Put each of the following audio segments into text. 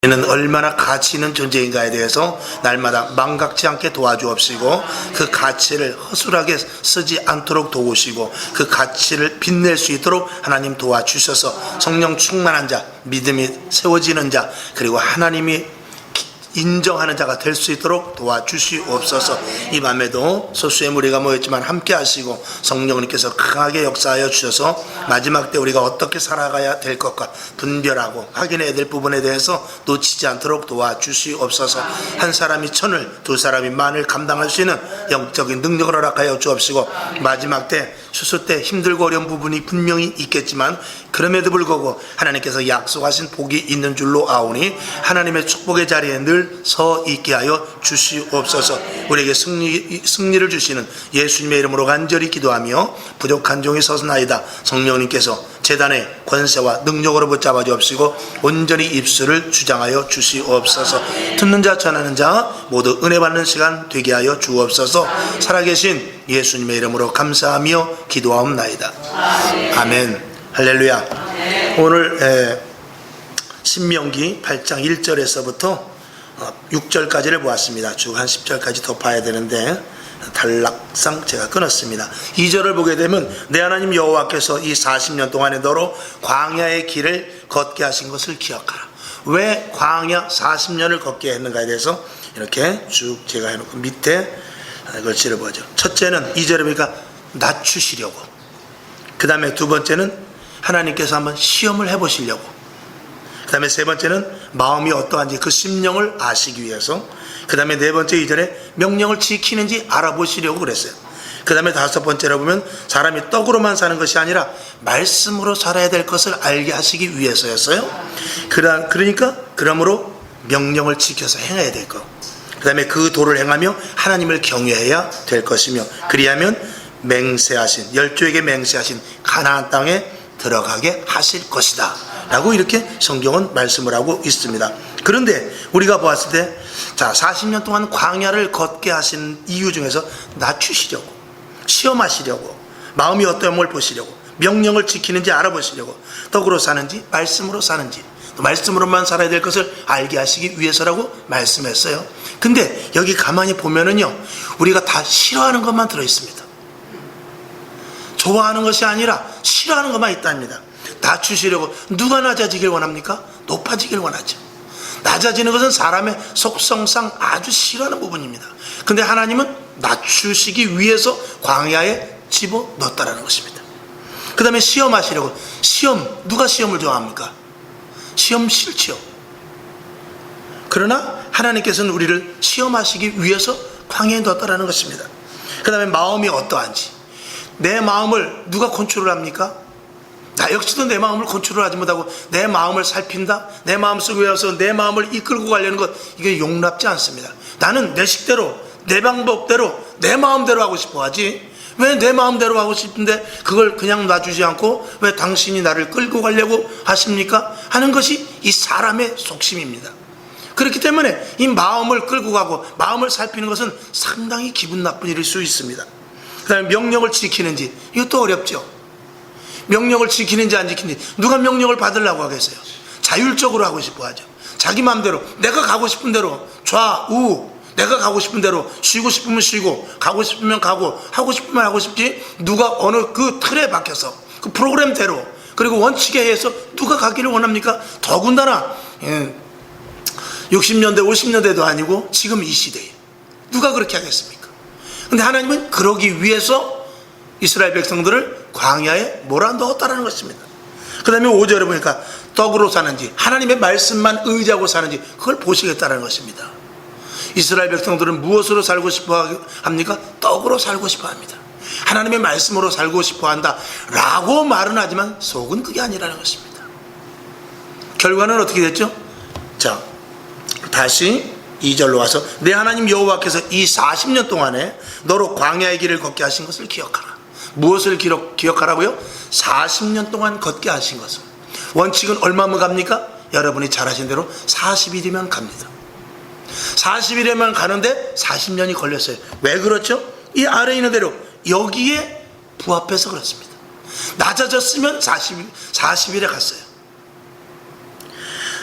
우리는 얼마나 가치 있는 존재인가에 대해서 날마다 망각지 않게 도와주옵시고, 그 가치를 허술하게 쓰지 않도록 도우시고, 그 가치를 빛낼 수 있도록 하나님 도와주셔서 성령 충만한 자, 믿음이 세워지는 자, 그리고 하나님이 인정하는 자가 될 수 있도록 도와주시옵소서. 이 밤에도 소수의 무리가 모였지만 함께 하시고 성령님께서 강하게 역사하여 주셔서 마지막 때 우리가 어떻게 살아가야 될 것과 분별하고 확인해야 될 부분에 대해서 놓치지 않도록 도와주시옵소서. 한 사람이 1000을, 두 사람이 10,000을 감당할 수 있는 영적인 능력을 허락하여 주옵시고, 마지막 때 수술 때 힘들고 어려운 부분이 분명히 있겠지만 그럼에도 불구하고 하나님께서 약속하신 복이 있는 줄로 아오니 하나님의 축복의 자리에 늘 서 있게 하여 주시옵소서. 우리에게 승리를 주시는 예수님의 이름으로 간절히 기도하며 부족한 종이 서서나이다. 성령님께서 제단의 권세와 능력으로 붙잡아 주옵시고 온전히 입술을 주장하여 주시옵소서. 듣는 자 전하는 자 모두 은혜 받는 시간 되게 하여 주옵소서. 살아계신 예수님의 이름으로 감사하며 기도하옵나이다. 아멘. 할렐루야. 오늘 신명기 8장 1절에서부터 6절까지를 보았습니다. 쭉 한 10절까지 더 봐야 되는데 단락상 제가 끊었습니다. 2절을 보게 되면 내 하나님 여호와께서 이 40년 동안에 너로 광야의 길을 걷게 하신 것을 기억하라. 왜 광야 40년을 걷게 했는가에 대해서 이렇게 쭉 제가 해놓고 밑에 이걸 찔러보죠. 첫째는 2절에 보니까 낮추시려고, 그 다음에 두 번째는 하나님께서 한번 시험을 해보시려고, 그 다음에 세 번째는 마음이 어떠한지 그 심령을 아시기 위해서, 그 다음에 네 번째 2절에 명령을 지키는지 알아보시려고 그랬어요. 그 다음에 다섯 번째로 보면 사람이 떡으로만 사는 것이 아니라 말씀으로 살아야 될 것을 알게 하시기 위해서였어요. 그러므로 명령을 지켜서 행해야 될 것, 그 다음에 그 도를 행하며 하나님을 경외해야 될 것이며, 그리하면 맹세하신, 열조에게 맹세하신 가나안 땅에 들어가게 하실 것이다 라고 이렇게 성경은 말씀을 하고 있습니다. 그런데 우리가 보았을 때, 자, 40년 동안 광야를 걷게 하신 이유 중에서 낮추시려고, 시험하시려고, 마음이 어떤 걸 보시려고, 명령을 지키는지 알아보시려고, 떡으로 사는지 말씀으로 사는지, 또 말씀으로만 살아야 될 것을 알게 하시기 위해서라고 말씀했어요. 근데 여기 가만히 보면은요, 우리가 다 싫어하는 것만 들어있습니다. 좋아하는 것이 아니라 싫어하는 것만 있답니다. 낮추시려고. 누가 낮아지길 원합니까? 높아지길 원하죠. 낮아지는 것은 사람의 속성상 아주 싫어하는 부분입니다. 근데 하나님은 낮추시기 위해서 광야에 집어넣었다는 것입니다. 그 다음에 시험하시려고. 시험, 누가 시험을 좋아합니까? 시험 싫지요. 그러나 하나님께서는 우리를 시험하시기 위해서 광야에 넣었다는 것입니다. 그 다음에 마음이 어떠한지, 내 마음을 누가 컨트롤합니까? 나 역시도 내 마음을 컨트롤하지 못하고 내 마음을 살핀다, 내 마음속에 와서 내 마음을 이끌고 가려는 것, 이게 용납지 않습니다. 나는 내 식대로, 내 방법대로, 내 마음대로 하고 싶어 하지, 왜 내 마음대로 하고 싶은데 그걸 그냥 놔주지 않고 왜 당신이 나를 끌고 가려고 하십니까? 하는 것이 이 사람의 속심입니다. 그렇기 때문에 이 마음을 끌고 가고 마음을 살피는 것은 상당히 기분 나쁜 일일 수 있습니다. 그 다음에 명령을 지키는지, 이것도 어렵죠. 명령을 지키는지 안 지키는지. 누가 명령을 받으려고 하겠어요? 자율적으로 하고 싶어 하죠. 자기 마음대로, 내가 가고 싶은 대로, 좌우, 내가 가고 싶은 대로, 쉬고 싶으면 쉬고, 가고 싶으면 가고, 하고 싶으면 하고 싶지, 누가 어느 그 틀에 박혀서, 그 프로그램대로, 그리고 원칙에 의해서 누가 가기를 원합니까? 더군다나 60년대 50년대도 아니고 지금 이 시대에 누가 그렇게 하겠습니까? 근데 하나님은 그러기 위해서 이스라엘 백성들을 광야에 몰아넣었다는 것입니다. 그 다음에 5절에 보니까 떡으로 사는지 하나님의 말씀만 의지하고 사는지 그걸 보시겠다는 것입니다. 이스라엘 백성들은 무엇으로 살고 싶어 합니까? 떡으로 살고 싶어 합니다. 하나님의 말씀으로 살고 싶어 한다 라고 말은 하지만 속은 그게 아니라는 것입니다. 결과는 어떻게 됐죠? 자, 다시 2절로 와서 내 하나님 여호와께서 이 40년 동안에 너로 광야의 길을 걷게 하신 것을 기억하라. 무엇을 기억하라고요? 40년 동안 걷게 하신 것을. 원칙은 얼마면 갑니까? 여러분이 잘 아신 대로 40일이면 갑니다. 40일이면 가는데 40년이 걸렸어요. 왜 그렇죠? 이 아래에 있는 대로 여기에 부합해서 그렇습니다. 낮아졌으면 40일에 갔어요.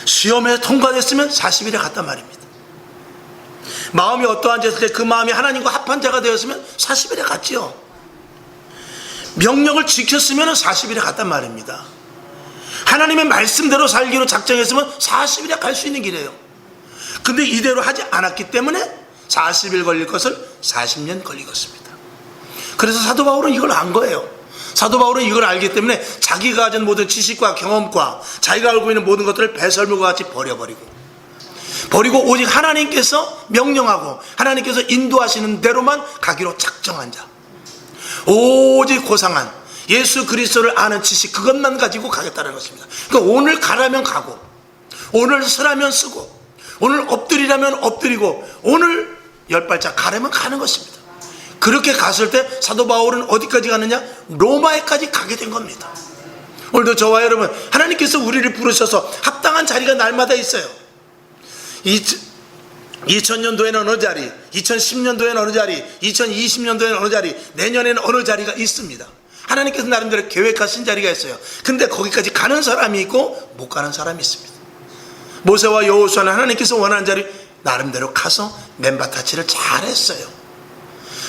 시험에 통과됐으면 40일에 갔단 말입니다. 마음이 어떠한지 했을 때 그 마음이 하나님과 합한 자가 되었으면 40일에 갔지요. 명령을 지켰으면 40일에 갔단 말입니다. 하나님의 말씀대로 살기로 작정했으면 40일에 갈 수 있는 길이에요. 근데 이대로 하지 않았기 때문에 40일 걸릴 것을 40년 걸리겠습니다. 그래서 사도 바울은 이걸 안 거예요. 사도 바울은 이걸 알기 때문에 자기가 가진 모든 지식과 경험과 자기가 알고 있는 모든 것들을 배설물과 같이 버리고 오직 하나님께서 명령하고 하나님께서 인도하시는 대로만 가기로 작정한 자, 오직 고상한 예수 그리스도를 아는 지식, 그것만 가지고 가겠다는 것입니다. 그러니까 오늘 가라면 가고, 오늘 쓰라면 쓰고, 오늘 엎드리라면 엎드리고, 오늘 10발짝 가라면 가는 것입니다. 그렇게 갔을 때 사도 바울은 어디까지 가느냐? 로마에까지 가게 된 겁니다. 오늘도 저와 여러분, 하나님께서 우리를 부르셔서 합당한 자리가 날마다 있어요. 2000년도에는 어느 자리, 2010년도에는 어느 자리, 2020년도에는 어느 자리, 내년에는 어느 자리가 있습니다. 하나님께서 나름대로 계획하신 자리가 있어요. 근데 거기까지 가는 사람이 있고 못 가는 사람이 있습니다. 모세와 여호수아는 하나님께서 원하는 자리 나름대로 가서 맨바타치를 잘했어요.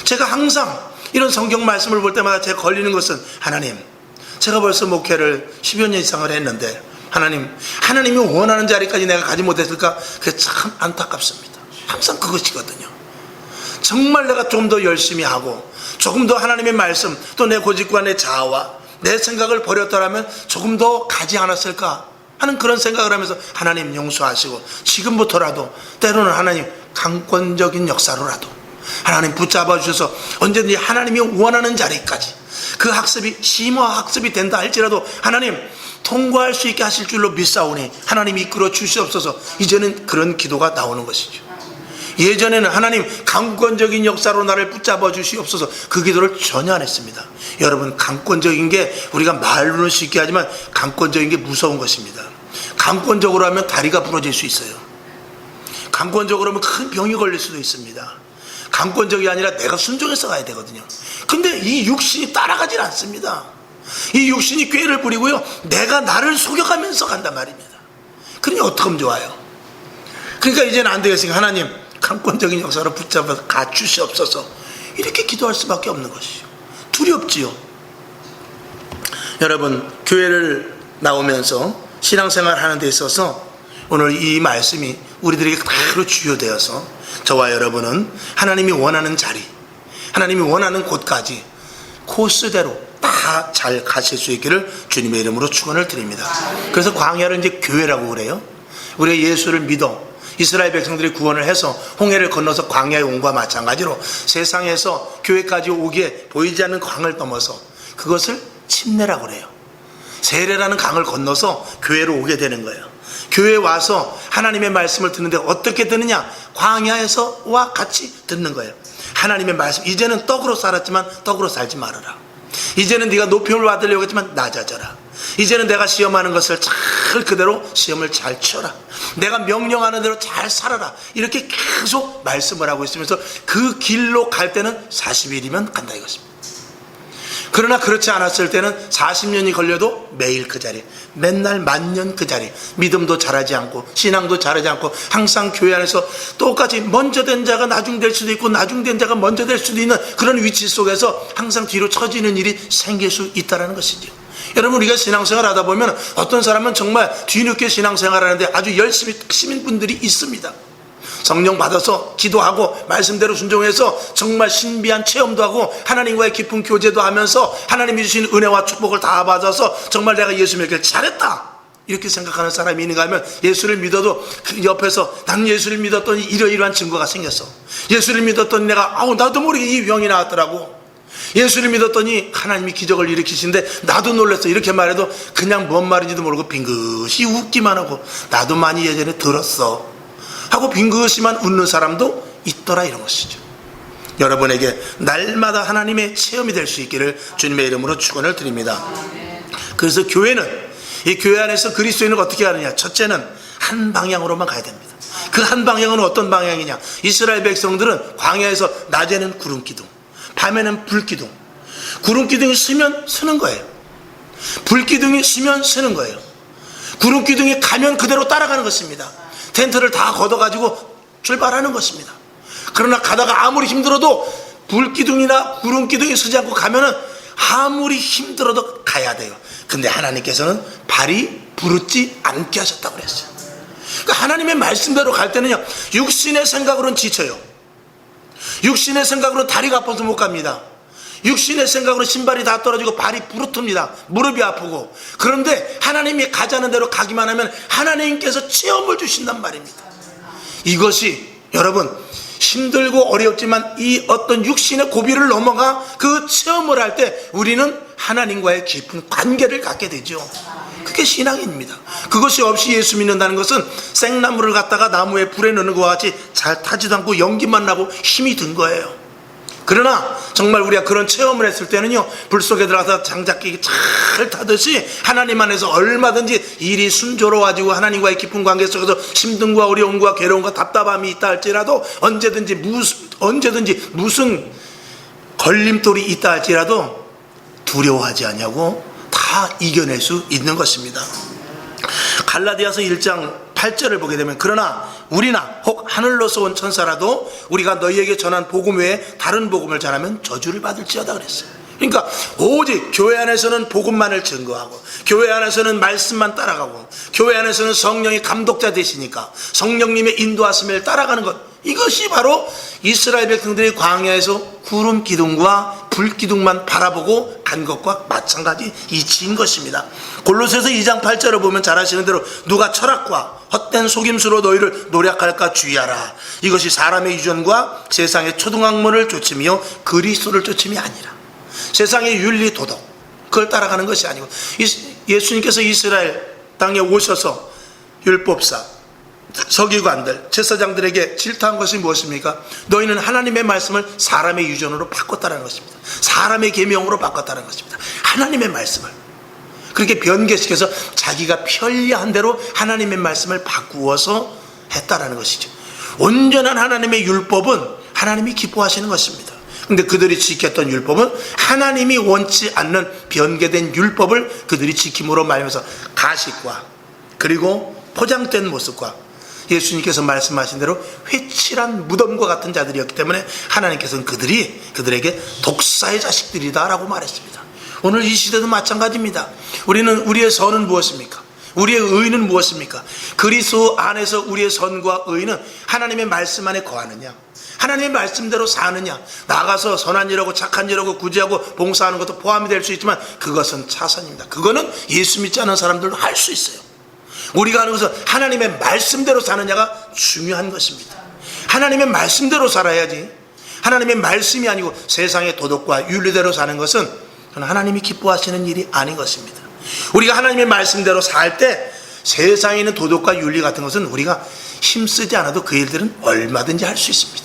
제가 항상 이런 성경 말씀을 볼 때마다 제가 걸리는 것은, 하나님, 제가 벌써 목회를 10여 년 이상을 했는데 하나님이 원하는 자리까지 내가 가지 못했을까? 그게 참 안타깝습니다. 항상 그것이거든요. 정말 내가 좀 더 열심히 하고 조금 더 하나님의 말씀, 또 내 고집과 내 자아와 내 생각을 버렸더라면 조금 더 가지 않았을까 하는 그런 생각을 하면서 하나님 용서하시고, 지금부터라도 때로는 하나님 강권적인 역사로라도 하나님 붙잡아 주셔서 언제든지 하나님이 원하는 자리까지, 그 학습이 심화 학습이 된다 할지라도 하나님 통과할 수 있게 하실 줄로 믿사오니 하나님이 이끌어 주시옵소서. 이제는 그런 기도가 나오는 것이죠. 예전에는 하나님 강권적인 역사로 나를 붙잡아 주시옵소서, 그 기도를 전혀 안 했습니다. 여러분, 강권적인 게 우리가 말로는 쉽게 하지만 강권적인 게 무서운 것입니다. 강권적으로 하면 다리가 부러질 수 있어요. 강권적으로 하면 큰 병이 걸릴 수도 있습니다. 강권적이 아니라 내가 순종해서 가야 되거든요. 근데 이 육신이 따라가질 않습니다. 이 육신이 꾀를 부리고요, 내가 나를 속여가면서 간단 말입니다. 그러니 어떻게 하면 좋아요? 그러니까 이제는 안 되겠으니까 하나님 강권적인 역사로 붙잡아서 가주시옵소서, 이렇게 기도할 수밖에 없는 것이죠. 두렵지요. 여러분, 교회를 나오면서 신앙생활 하는 데 있어서 오늘 이 말씀이 우리들에게 그대로 주요되어서 저와 여러분은 하나님이 원하는 자리, 하나님이 원하는 곳까지 코스대로 다 잘 가실 수 있기를 주님의 이름으로 축원을 드립니다. 그래서 광야를 이제 교회라고 그래요. 우리가 예수를 믿어 이스라엘 백성들이 구원을 해서 홍해를 건너서 광야에 온 것과 마찬가지로 세상에서 교회까지 오기에 보이지 않는 강을 넘어서, 그것을 침례라고 그래요. 세례라는 강을 건너서 교회로 오게 되는 거예요. 교회에 와서 하나님의 말씀을 듣는데 어떻게 듣느냐? 광야에서와 같이 듣는 거예요. 하나님의 말씀, 이제는 떡으로 살았지만 떡으로 살지 말아라. 이제는 네가 높임을 받으려고 했지만 낮아져라. 이제는 내가 시험하는 것을 잘 그대로 시험을 잘 치어라. 내가 명령하는 대로 잘 살아라. 이렇게 계속 말씀을 하고 있으면서 그 길로 갈 때는 40일이면 간다 이것입니다. 그러나 그렇지 않았을 때는 40년이 걸려도 매일 그 자리, 맨날 만년 그 자리, 믿음도 자라지 않고 신앙도 자라지 않고 항상 교회 안에서 똑같이 먼저 된 자가 나중 될 수도 있고 나중 된 자가 먼저 될 수도 있는 그런 위치 속에서 항상 뒤로 처지는 일이 생길 수 있다는 것이죠. 여러분, 우리가 신앙생활 하다 보면 어떤 사람은 정말 뒤늦게 신앙생활 하는데 아주 열심히 하시는 분들이 있습니다. 성령 받아서 기도하고 말씀대로 순종해서 정말 신비한 체험도 하고 하나님과의 깊은 교제도 하면서 하나님이 주신 은혜와 축복을 다 받아서 정말 내가 예수 믿길 잘했다 이렇게 생각하는 사람이 있는가 하면, 예수를 믿어도 그 옆에서 나는 예수를 믿었더니 이러이러한 증거가 생겼어, 예수를 믿었더니 내가 나도 모르게 이 병이 나왔더라고, 예수를 믿었더니 하나님이 기적을 일으키시는데 나도 놀랐어, 이렇게 말해도 그냥 뭔 말인지도 모르고 빙긋이 웃기만 하고 나도 많이 예전에 들었어 하고 빙긋이만 웃는 사람도 있더라, 이런 것이죠. 여러분에게 날마다 하나님의 체험이 될 수 있기를 주님의 이름으로 축원을 드립니다. 그래서 교회는, 이 교회 안에서 그리스도인을 어떻게 하느냐? 첫째는 한 방향으로만 가야 됩니다. 그 한 방향은 어떤 방향이냐? 이스라엘 백성들은 광야에서 낮에는 구름 기둥, 밤에는 불 기둥, 구름 기둥이 쓰면 쓰는 거예요. 불 기둥이 쓰면 쓰는 거예요. 구름 기둥이 가면 그대로 따라가는 것입니다. 텐트를 다 걷어가지고 출발하는 것입니다. 그러나 가다가 아무리 힘들어도 불 기둥이나 구름 기둥이 서지 않고 가면은 아무리 힘들어도 가야 돼요. 근데 하나님께서는 발이 부르지 않게 하셨다고 그랬어요. 그러니까 하나님의 말씀대로 갈 때는요, 육신의 생각으로는 지쳐요. 육신의 생각으로 다리가 아파서 못 갑니다. 육신의 생각으로 신발이 다 떨어지고 발이 부르텄니다. 무릎이 아프고. 그런데 하나님이 가자는 대로 가기만 하면 하나님께서 체험을 주신단 말입니다. 이것이 여러분, 힘들고 어렵지만 이 어떤 육신의 고비를 넘어가 그 체험을 할 때 우리는 하나님과의 깊은 관계를 갖게 되죠. 그게 신앙입니다. 그것이 없이 예수 믿는다는 것은 생나무를 갖다가 나무에 불에 넣는 것과 같이 잘 타지도 않고 연기만 나고 힘이 든 거예요. 그러나 정말 우리가 그런 체험을 했을 때는요, 불 속에 들어가서 장작끼기 잘 타듯이 하나님 안에서 얼마든지 일이 순조로워지고 하나님과의 깊은 관계 속에서 힘듦과 어려움과 괴로움과 답답함이 있다 할지라도 언제든지 무슨 걸림돌이 있다 할지라도 두려워하지 않냐고 다 이겨낼 수 있는 것입니다. 갈라디아서 1장 8절을 보게 되면, 그러나 우리나 혹 하늘로서 온 천사라도 우리가 너희에게 전한 복음 외에 다른 복음을 전하면 저주를 받을지어다 그랬어요. 그러니까 오직 교회 안에서는 복음만을 증거하고, 교회 안에서는 말씀만 따라가고, 교회 안에서는 성령이 감독자 되시니까 성령님의 인도하심을 따라가는 것, 이것이 바로 이스라엘 백성들이 광야에서 구름 기둥과 불 기둥만 바라보고 간 것과 마찬가지 이치인 것입니다. 골로새서 2장 8절을 보면 잘 아시는 대로 누가 철학과 헛된 속임수로 너희를 노략할까 주의하라. 이것이 사람의 유전과 세상의 초등학문을 쫓으며 그리스도를 쫓음이 아니라, 세상의 윤리 도덕 그걸 따라가는 것이 아니고, 예수님께서 이스라엘 땅에 오셔서 율법사, 서기관들, 제사장들에게 질타한 것이 무엇입니까? 너희는 하나님의 말씀을 사람의 유전으로 바꿨다는 것입니다. 사람의 계명으로 바꿨다는 것입니다. 하나님의 말씀을 그렇게 변개시켜서 자기가 편리한 대로 하나님의 말씀을 바꾸어서 했다라는 것이죠. 온전한 하나님의 율법은 하나님이 기뻐하시는 것입니다. 근데 그들이 지켰던 율법은 하나님이 원치 않는 변개된 율법을 그들이 지킴으로 말하면서 가식과 그리고 포장된 모습과 예수님께서 말씀하신 대로 회칠한 무덤과 같은 자들이었기 때문에 하나님께서는 그들에게 독사의 자식들이다 라고 말했습니다. 오늘 이 시대도 마찬가지입니다. 우리의 선은 무엇입니까? 우리의 의는 무엇입니까? 그리스도 안에서 우리의 선과 의는 하나님의 말씀 안에 거하느냐, 하나님의 말씀대로 사느냐, 나가서 선한 일하고 착한 일하고 구제하고 봉사하는 것도 포함이 될 수 있지만 그것은 차선입니다. 그거는 예수 믿지 않은 사람들도 할 수 있어요. 우리가 하는 것은 하나님의 말씀대로 사느냐가 중요한 것입니다. 하나님의 말씀대로 살아야지, 하나님의 말씀이 아니고 세상의 도덕과 윤리대로 사는 것은 하나님이 기뻐하시는 일이 아닌 것입니다. 우리가 하나님의 말씀대로 살 때 세상에 있는 도덕과 윤리 같은 것은 우리가 힘쓰지 않아도 그 일들은 얼마든지 할 수 있습니다.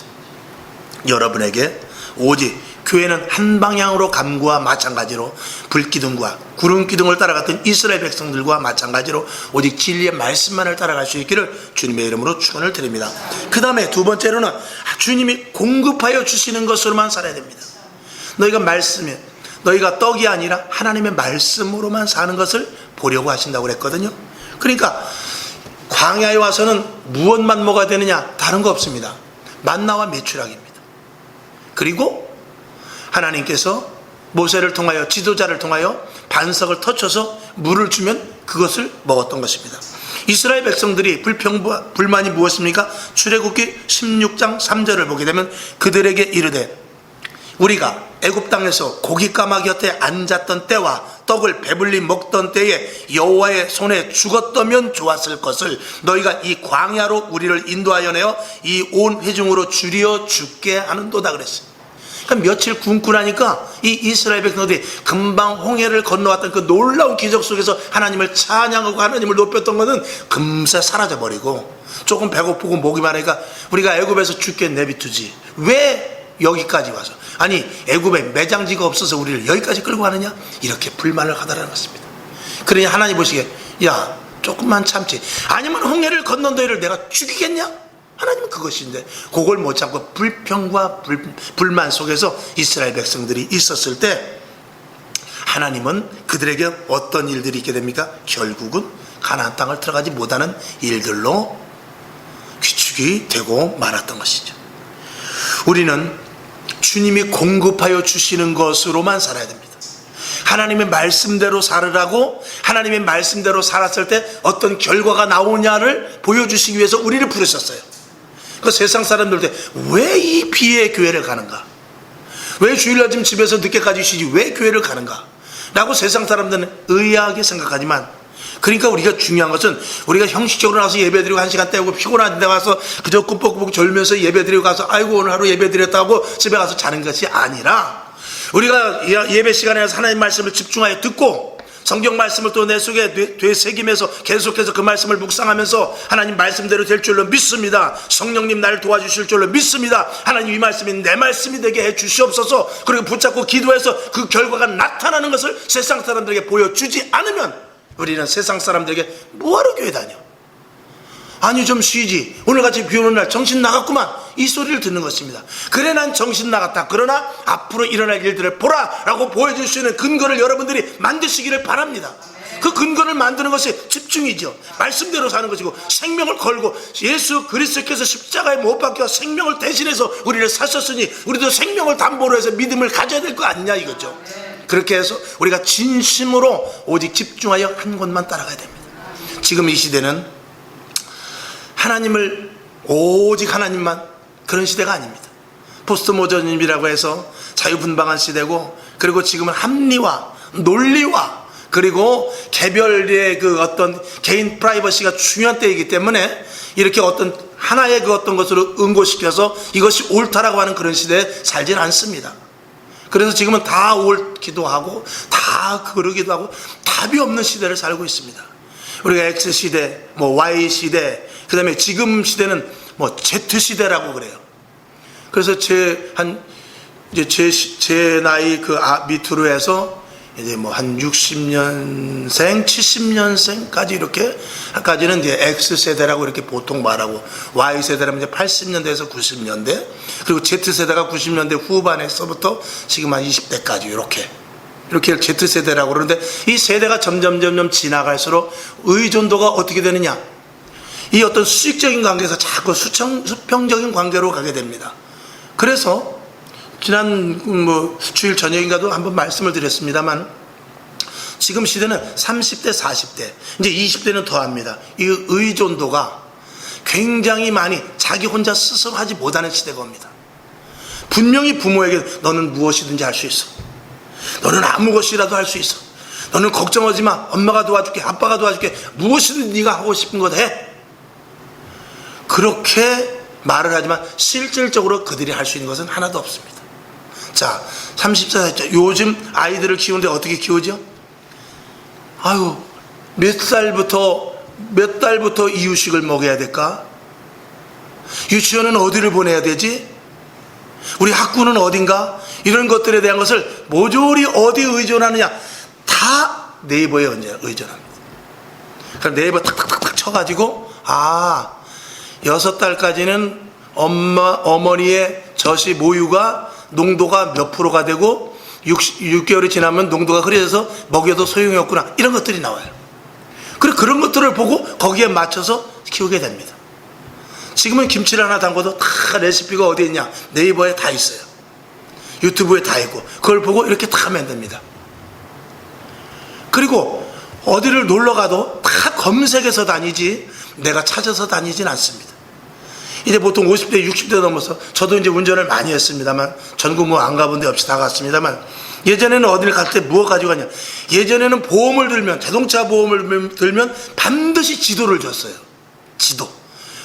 여러분에게 오직 교회는 한 방향으로 감과 마찬가지로 불기둥과 구름기둥을 따라갔던 이스라엘 백성들과 마찬가지로 오직 진리의 말씀만을 따라갈 수 있기를 주님의 이름으로 축원을 드립니다. 그 다음에 두 번째로는 주님이 공급하여 주시는 것으로만 살아야 됩니다. 너희가 떡이 아니라 하나님의 말씀으로만 사는 것을 보려고 하신다고 그랬거든요. 그러니까 광야에 와서는 무엇만 먹어야 되느냐? 다른 거 없습니다. 만나와 메추락입니다. 그리고 하나님께서 모세를 통하여, 지도자를 통하여 반석을 터쳐서 물을 주면 그것을 먹었던 것입니다. 이스라엘 백성들이 불만이 무엇입니까? 출애굽기 16장 3절을 보게 되면 그들에게 이르되 우리가 애굽 땅에서 고기 까마귀 곁에 앉았던 때와 떡을 배불리 먹던 때에 여호와의 손에 죽었다면 좋았을 것을 너희가 이 광야로 우리를 인도하여 내어 이 온 회중으로 줄여 죽게 하는도다 그랬어요. 그러니까 며칠 굶고 나니까 이 이스라엘 백성들이 금방 홍해를 건너왔던 그 놀라운 기적 속에서 하나님을 찬양하고 하나님을 높였던 것은 금세 사라져버리고, 조금 배고프고 목이 마르니까 우리가 애굽에서 죽게 내비두지 왜 여기까지 와서, 아니 애굽에 매장지가 없어서 우리를 여기까지 끌고 가느냐, 이렇게 불만을 하더라는 것입니다. 그러니 하나님 보시기에 야 조금만 참지, 아니면 홍해를 건넌 너희를 내가 죽이겠냐? 하나님은 그것인데 그걸 못 참고 불평과 불만 속에서 이스라엘 백성들이 있었을 때 하나님은 그들에게 어떤 일들이 있게 됩니까? 결국은 가나안 땅을 들어가지 못하는 일들로 귀축이 되고 말았던 것이죠. 우리는 주님이 공급하여 주시는 것으로만 살아야 됩니다. 하나님의 말씀대로 살으라고, 하나님의 말씀대로 살았을 때 어떤 결과가 나오냐를 보여주시기 위해서 우리를 부르셨어요. 그 세상 사람들한테 왜 이 비의 교회를 가는가, 왜 주일날 지금 집에서 늦게까지 쉬지 왜 교회를 가는가 라고 세상 사람들은 의아하게 생각하지만, 그러니까 우리가 중요한 것은 우리가 형식적으로 나와서 예배드리고 1시간 때우고 피곤한 데 와서 그저 꾸벅꾸벅 졸면서 예배드리고 가서 아이고 오늘 하루 예배드렸다고 집에 가서 자는 것이 아니라, 우리가 예배 시간에 가서 하나님 말씀을 집중하여 듣고 성경 말씀을 또 내 속에 되새기면서 계속해서 그 말씀을 묵상하면서 하나님 말씀대로 될 줄로 믿습니다. 성령님 나를 도와주실 줄로 믿습니다. 하나님 이 말씀이 내 말씀이 되게 해 주시옵소서. 그리고 붙잡고 기도해서 그 결과가 나타나는 것을 세상 사람들에게 보여주지 않으면 우리는 세상 사람들에게 뭐하러 교회 다녀? 아니 좀 쉬지, 오늘같이 비 오는 날 정신 나갔구만, 이 소리를 듣는 것입니다. 그래 난 정신 나갔다. 그러나 앞으로 일어날 일들을 보라 라고 보여줄 수 있는 근거를 여러분들이 만드시기를 바랍니다. 그 근거를 만드는 것이 집중이죠. 말씀대로 사는 것이고, 생명을 걸고 예수 그리스도께서 십자가에 못 박혀 생명을 대신해서 우리를 사셨으니 우리도 생명을 담보로 해서 믿음을 가져야 될 거 아니냐 이거죠. 그렇게 해서 우리가 진심으로 오직 집중하여 한 곳만 따라가야 됩니다. 지금 이 시대는 하나님을 오직 하나님만, 그런 시대가 아닙니다. 포스트 모더니즘이라고 해서 자유분방한 시대고, 그리고 지금은 합리화, 논리화, 그리고 개별의 그 어떤 개인 프라이버시가 중요한 때이기 때문에 이렇게 어떤 하나의 그 어떤 것으로 응고시켜서 이것이 옳다라고 하는 그런 시대에 살진 않습니다. 그래서 지금은 다 옳기도 하고 다 그러기도 하고 답이 없는 시대를 살고 있습니다. 우리가 X시대, 뭐 Y시대, 그 다음에 지금 시대는 뭐 Z시대라고 그래요. 그래서 제 나이 그 밑으로 해서 이제 뭐 한 60년생, 70년생까지 이렇게까지는 이제 X세대라고 이렇게 보통 말하고, Y세대라면 이제 80년대에서 90년대, 그리고 Z세대가 90년대 후반에서부터 지금 한 20대까지 이렇게 Z세대라고 그러는데, 이 세대가 점점 지나갈수록 의존도가 어떻게 되느냐, 이 어떤 수직적인 관계에서 자꾸 수평적인 관계로 가게 됩니다. 그래서 지난 주일 저녁인가도 한번 말씀을 드렸습니다만, 지금 시대는 30대 40대 이제 20대는 더합니다. 이 의존도가 굉장히 많이 자기 혼자 스스로 하지 못하는 시대가 옵니다. 분명히 부모에게 너는 무엇이든지 할 수 있어, 너는 아무 것이라도 할 수 있어, 너는 걱정하지 마, 엄마가 도와줄게, 아빠가 도와줄게, 무엇이든 네가 하고 싶은 것 해, 그렇게 말을 하지만 실질적으로 그들이 할 수 있는 것은 하나도 없습니다. 자, 30살, 40살 요즘 아이들을 키우는데 어떻게 키우죠? 아유, 몇 달부터 이유식을 먹여야 될까? 유치원은 어디를 보내야 되지? 우리 학구는 어딘가? 이런 것들에 대한 것을 모조리 어디에 의존하느냐? 다 네이버에 의존합니다. 그럼 네이버 탁탁탁탁 쳐가지고, 6달까지는 어머니의 젖이 모유가 농도가 몇 프로가 되고 6개월이 지나면 농도가 흐려져서 먹여도 소용이 없구나, 이런 것들이 나와요. 그리고 그런 것들을 보고 거기에 맞춰서 키우게 됩니다. 지금은 김치를 하나 담궈도 다 레시피가 어디 있냐, 네이버에 다 있어요. 유튜브에 다 있고, 그걸 보고 이렇게 다 하면 됩니다. 그리고 어디를 놀러 가도 다 검색해서 다니지 내가 찾아서 다니진 않습니다. 이제 보통 50대 60대 넘어서, 저도 이제 운전을 많이 했습니다만, 전국 뭐 안 가본 데 없이 다 갔습니다만, 예전에는 어딜 갈 때 무엇 가지고 가냐, 예전에는 보험을 들면, 자동차 보험을 들면 반드시 지도를 줬어요. 지도.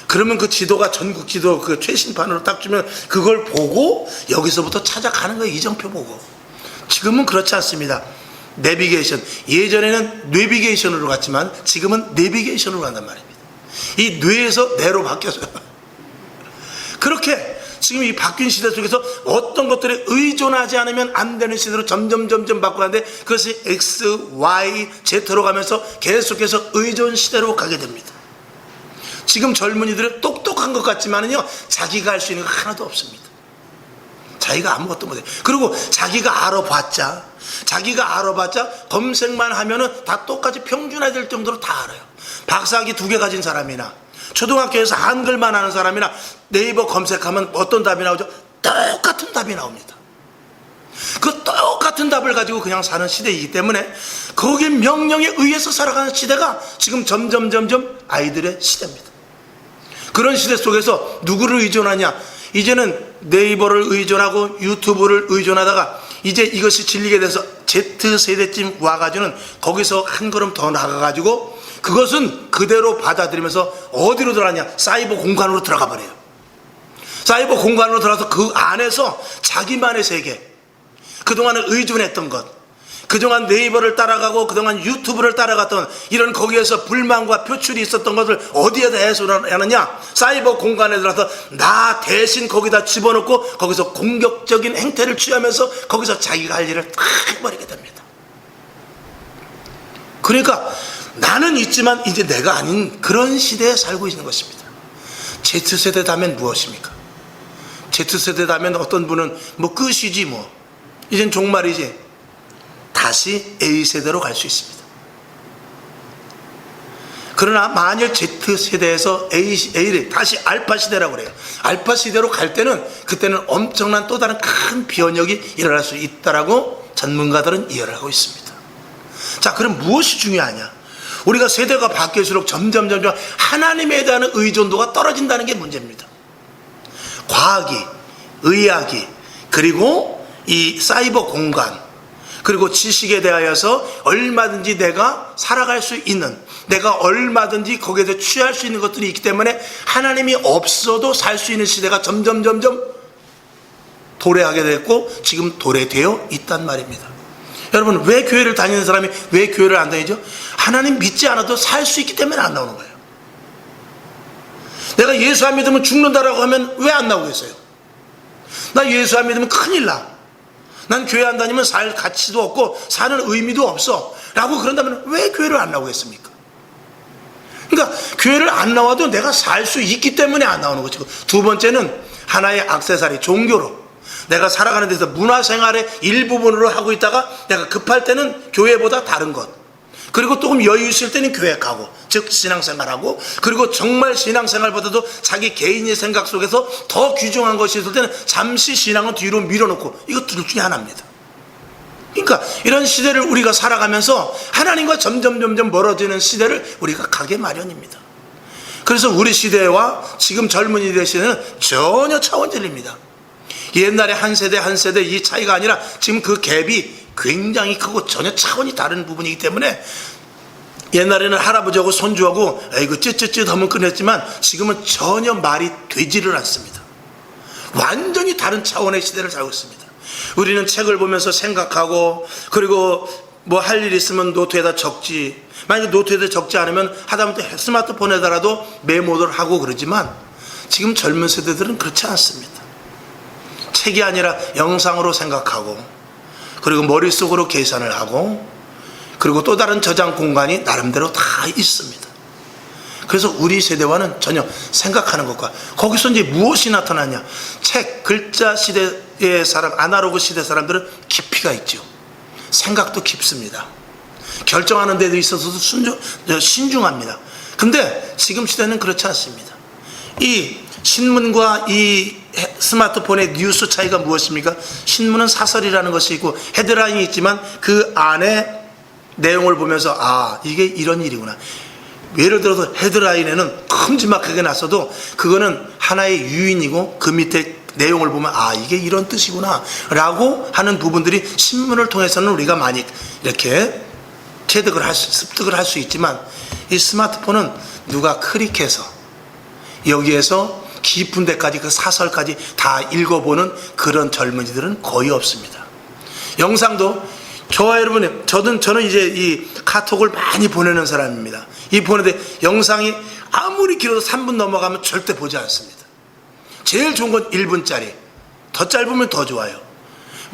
그러면 그 지도가 전국 지도 그 최신판으로 딱 주면 그걸 보고 여기서부터 찾아가는 거예요. 이정표 보고. 지금은 그렇지 않습니다. 내비게이션. 예전에는 내비게이션으로 갔지만 지금은 내비게이션으로 간단 말입니다. 이 뇌에서 뇌로 바뀌었어요. 그렇게 지금 이 바뀐 시대 속에서 어떤 것들에 의존하지 않으면 안 되는 시대로 점점 바꿔가는데, 그것이 X, Y, Z로 가면서 계속해서 의존 시대로 가게 됩니다. 지금 젊은이들은 똑똑한 것 같지만은요, 자기가 할 수 있는 거 하나도 없습니다. 자기가 아무것도 못해요. 그리고 자기가 알아봤자 검색만 하면은 다 똑같이 평준화될 정도로 다 알아요. 박사학위 2개 가진 사람이나 초등학교에서 한글만 하는 사람이나 네이버 검색하면 어떤 답이 나오죠? 똑같은 답이 나옵니다. 그 똑같은 답을 가지고 그냥 사는 시대이기 때문에 거기에 명령에 의해서 살아가는 시대가 지금 점점 아이들의 시대입니다. 그런 시대 속에서 누구를 의존하냐? 이제는 네이버를 의존하고 유튜브를 의존하다가 이제 이것이 질리게 돼서 Z세대쯤 와가지고는 거기서 한 걸음 더 나가가지고 그것은 그대로 받아들이면서 어디로 들어가냐? 사이버 공간으로 들어가 버려요. 사이버 공간으로 들어가서 그 안에서 자기만의 세계, 그동안은 의존했던 것, 그동안 네이버를 따라가고 그동안 유튜브를 따라갔던 이런 거기에서 불만과 표출이 있었던 것을 어디에다 해소하느냐? 사이버 공간에 들어가서 나 대신 거기다 집어넣고 거기서 공격적인 행태를 취하면서 거기서 자기가 할 일을 다 해버리게 됩니다. 그러니까 나는 있지만 이제 내가 아닌 그런 시대에 살고 있는 것입니다. Z세대다면 무엇입니까? Z세대다면 어떤 분은 뭐 끝이지 뭐 이젠 종말이지, 다시 A세대로 갈 수 있습니다. 그러나 만일 Z세대에서 A를 다시 알파시대라고 그래요. 알파시대로 갈 때는 그때는 엄청난 또 다른 큰 변혁이 일어날 수 있다라고 전문가들은 이해를 하고 있습니다. 자, 그럼 무엇이 중요하냐? 우리가 세대가 바뀔수록 점점 하나님에 대한 의존도가 떨어진다는 게 문제입니다. 과학이, 의학이, 그리고 이 사이버 공간, 그리고 지식에 대하여서 얼마든지 내가 살아갈 수 있는, 내가 얼마든지 거기에 대해 취할 수 있는 것들이 있기 때문에 하나님이 없어도 살 수 있는 시대가 점점 도래하게 됐고 지금 도래되어 있단 말입니다. 여러분, 왜 교회를 다니는 사람이 왜 교회를 안 다니죠? 하나님 믿지 않아도 살 수 있기 때문에 안 나오는 거예요. 내가 예수 안 믿으면 죽는다라고 하면 왜 안 나오겠어요? 나 예수 안 믿으면 큰일 나, 난 교회 안 다니면 살 가치도 없고 사는 의미도 없어 라고 그런다면 왜 교회를 안 나오겠습니까? 그러니까 교회를 안 나와도 내가 살 수 있기 때문에 안 나오는 거죠. 두 번째는 하나의 액세서리, 종교로 내가 살아가는 데서 문화생활의 일부분으로 하고 있다가 내가 급할 때는 교회보다 다른 것, 그리고 조금 여유 있을 때는 교회 가고, 즉 신앙생활하고, 그리고 정말 신앙생활보다도 자기 개인의 생각 속에서 더 귀중한 것이 있을 때는 잠시 신앙은 뒤로 밀어놓고, 이거 둘 중에 하나입니다. 그러니까 이런 시대를 우리가 살아가면서 하나님과 점점 멀어지는 시대를 우리가 가게 마련입니다. 그래서 우리 시대와 지금 젊은이들 시대는 전혀 차원들입니다. 옛날에 한 세대 이 차이가 아니라 지금 그 갭이 굉장히 크고 전혀 차원이 다른 부분이기 때문에 옛날에는 할아버지하고 손주하고 이거 쯧쯧쯧 하면 끝냈지만 지금은 전혀 말이 되지를 않습니다. 완전히 다른 차원의 시대를 살고 있습니다. 우리는 책을 보면서 생각하고, 그리고 뭐 할 일 있으면 노트에다 적지, 만약에 노트에다 적지 않으면 하다못해 스마트폰에다라도 메모를 하고 그러지만 지금 젊은 세대들은 그렇지 않습니다. 책이 아니라 영상으로 생각하고, 그리고 머릿속으로 계산을 하고, 그리고 또 다른 저장 공간이 나름대로 다 있습니다. 그래서 우리 세대와는 전혀 생각하는 것과 거기서 이제 무엇이 나타나냐? 책, 글자 시대의 사람, 아날로그 시대 사람들은 깊이가 있죠. 생각도 깊습니다. 결정하는 데도 있어서도 신중합니다. 근데 지금 시대는 그렇지 않습니다. 이 신문과 이 스마트폰의 뉴스 차이가 무엇입니까? 신문은 사설이라는 것이 있고 헤드라인이 있지만 그 안에 내용을 보면서 아, 이게 이런 일이구나. 예를 들어서 헤드라인에는 큼지막하게 났어도 그거는 하나의 유인이고 그 밑에 내용을 보면 아, 이게 이런 뜻이구나 라고 하는 부분들이 신문을 통해서는 우리가 많이 이렇게 습득을 할 수 있지만, 이 스마트폰은 누가 클릭해서 여기에서 깊은 데까지, 그 사설까지 다 읽어보는 그런 젊은이들은 거의 없습니다. 영상도 저와 여러분, 저는 이제 이 카톡을 많이 보내는 사람입니다. 이 보내는데 영상이 아무리 길어도 3분 넘어가면 절대 보지 않습니다. 제일 좋은 건 1분짜리, 더 짧으면 더 좋아요.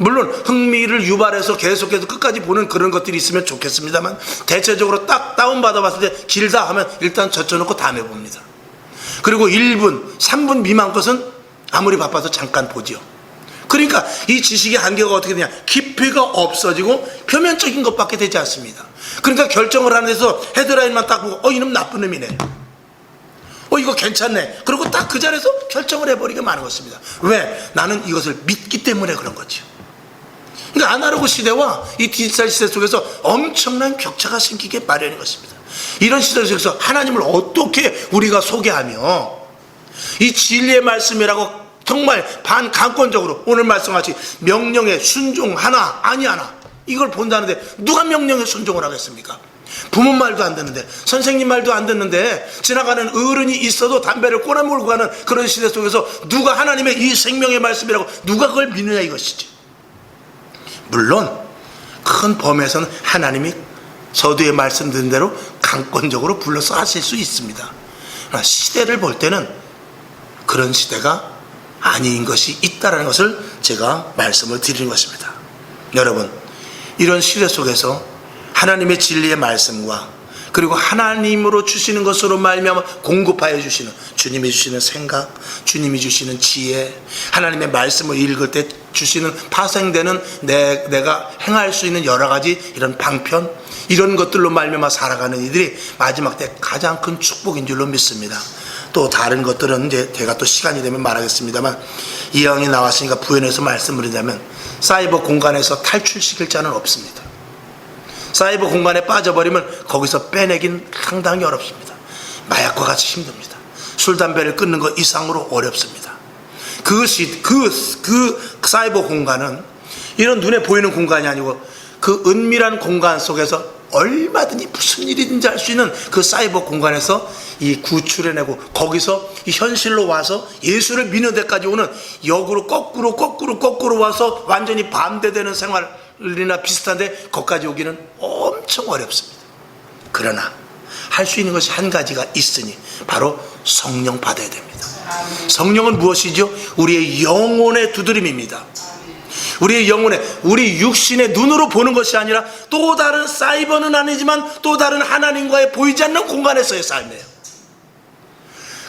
물론 흥미를 유발해서 계속해서 끝까지 보는 그런 것들이 있으면 좋겠습니다만, 대체적으로 딱 다운받아 봤을 때 길다 하면 일단 젖혀놓고 다음에 봅니다. 그리고 1분, 3분 미만 것은 아무리 바빠도 잠깐 보지요. 그러니까 이 지식의 한계가 어떻게 되냐? 깊이가 없어지고 표면적인 것밖에 되지 않습니다. 그러니까 결정을 하는 데서 헤드라인만 딱 보고 이놈 나쁜 놈이네, 이거 괜찮네, 그리고 딱 그 자리에서 결정을 해버리게 많은 것입니다. 왜? 나는 이것을 믿기 때문에 그런 거죠. 그러니까 아날로그 시대와 이 디지털 시대 속에서 엄청난 격차가 생기게 마련인 것입니다. 이런 시대 속에서 하나님을 어떻게 우리가 소개하며 이 진리의 말씀이라고 정말 반강권적으로 오늘 말씀같이 명령에 순종하나 아니하나 이걸 본다는데 누가 명령에 순종을 하겠습니까? 부모 말도 안 듣는데, 선생님 말도 안 듣는데, 지나가는 어른이 있어도 담배를 꼬나물고 가는 그런 시대 속에서 누가 하나님의 이 생명의 말씀이라고 누가 그걸 믿느냐 이것이지. 물론 큰 범위에서는 하나님이 서두에 말씀드린 대로 강권적으로 불러서 하실 수 있습니다. 그러나 시대를 볼 때는 그런 시대가 아닌 것이 있다는 것을 제가 말씀을 드리는 것입니다. 여러분, 이런 시대 속에서 하나님의 진리의 말씀과 그리고 하나님으로 주시는 것으로 말미암아 공급하여 주시는 주님이 주시는 생각, 주님이 주시는 지혜, 하나님의 말씀을 읽을 때 주시는 파생되는 내가 행할 수 있는 여러 가지 이런 방편, 이런 것들로 말미암아 살아가는 이들이 마지막 때 가장 큰 축복인 줄로 믿습니다. 또 다른 것들은 이제 제가 또 시간이 되면 말하겠습니다만, 이왕이 나왔으니까 부연해서 말씀을 드리자면 사이버 공간에서 탈출시킬 자는 없습니다. 사이버 공간에 빠져버리면 거기서 빼내긴 상당히 어렵습니다. 마약과 같이 힘듭니다. 술, 담배를 끊는 것 이상으로 어렵습니다. 그 사이버 공간은 이런 눈에 보이는 공간이 아니고 그 은밀한 공간 속에서 얼마든지 무슨 일이든지 할 수 있는 그 사이버 공간에서 이 구출해내고 거기서 이 현실로 와서 예수를 믿는 데까지 오는 역으로 거꾸로 와서 완전히 반대되는 생활이나 비슷한데 거기까지 오기는 엄청 어렵습니다. 그러나 할 수 있는 것이 한 가지가 있으니 바로 성령 받아야 됩니다. 성령은 무엇이죠? 우리의 영혼의 두드림입니다. 우리의 영혼의, 우리 육신의 눈으로 보는 것이 아니라 또 다른 사이버는 아니지만 또 다른 하나님과의 보이지 않는 공간에서의 삶이에요.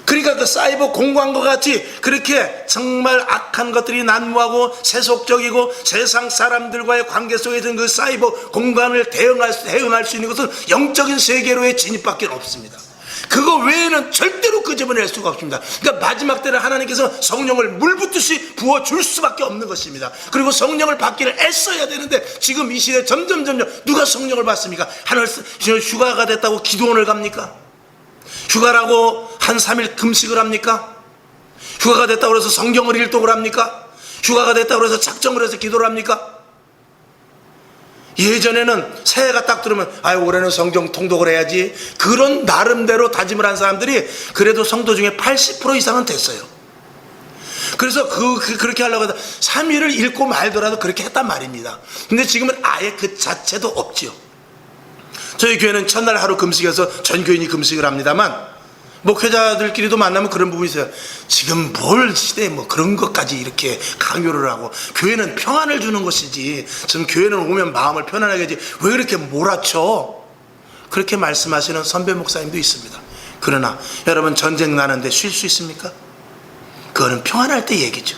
그러니까 그 사이버 공간과 같이 그렇게 정말 악한 것들이 난무하고 세속적이고 세상 사람들과의 관계 속에 든 그 사이버 공간을 대응할 수 있는 것은 영적인 세계로의 진입밖에 없습니다. 그거 외에는 절대로 끄집어낼 수가 없습니다. 그러니까 마지막 때는 하나님께서 성령을 물붓듯이 부어줄 수밖에 없는 것입니다. 그리고 성령을 받기를 애써야 되는데 지금 이 시대에 점점 누가 성령을 받습니까? 하늘 휴가가 됐다고 기도원을 갑니까? 휴가라고 한 3일 금식을 합니까? 휴가가 됐다고 해서 성경을 일독을 합니까? 휴가가 됐다고 해서 작정을 해서 기도를 합니까? 예전에는 새해가 딱 들으면 올해는 성경 통독을 해야지, 그런 나름대로 다짐을 한 사람들이 그래도 성도 중에 80% 이상은 됐어요. 그래서 그렇게 하려고 해서 3일을 읽고 말더라도 그렇게 했단 말입니다. 근데 지금은 아예 그 자체도 없지요. 저희 교회는 첫날 하루 금식해서 전 교인이 금식을 합니다만, 목회자들끼리도 만나면 그런 부분이 있어요. 지금 뭘 시대에 그런 것까지 이렇게 강요를 하고, 교회는 평안을 주는 것이지, 지금 교회는 오면 마음을 편안하게 하지 왜 이렇게 몰아쳐? 그렇게 말씀하시는 선배 목사님도 있습니다. 그러나 여러분, 전쟁 나는데 쉴 수 있습니까? 그거는 평안할 때 얘기죠.